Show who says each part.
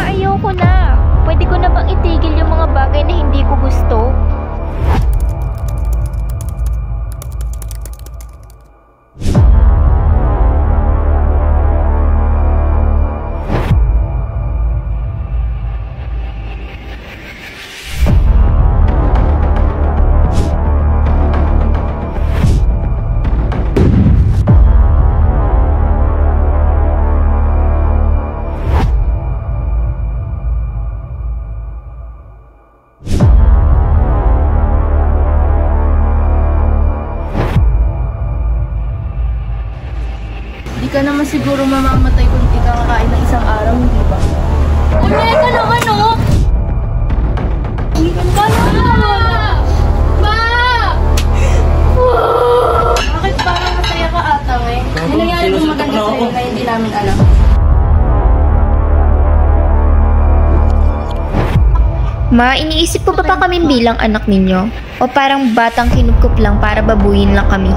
Speaker 1: ayoko na. Pwede ko na bang itigil yung mga bagay na hindi ko gusto?
Speaker 2: Di ka naman siguro mamamatay kung di ka kakain ng isang araw, hindi ba?
Speaker 1: Kunyay ka naman, oh!
Speaker 2: Bakit parang masaya ka ata, eh? Ano nangyari kung maganda sa'yo na hindi namin alam?
Speaker 1: Ma, iniisip po ba kaming bilang anak ninyo? O parang batang kinupkup lang para babuyin lang kami?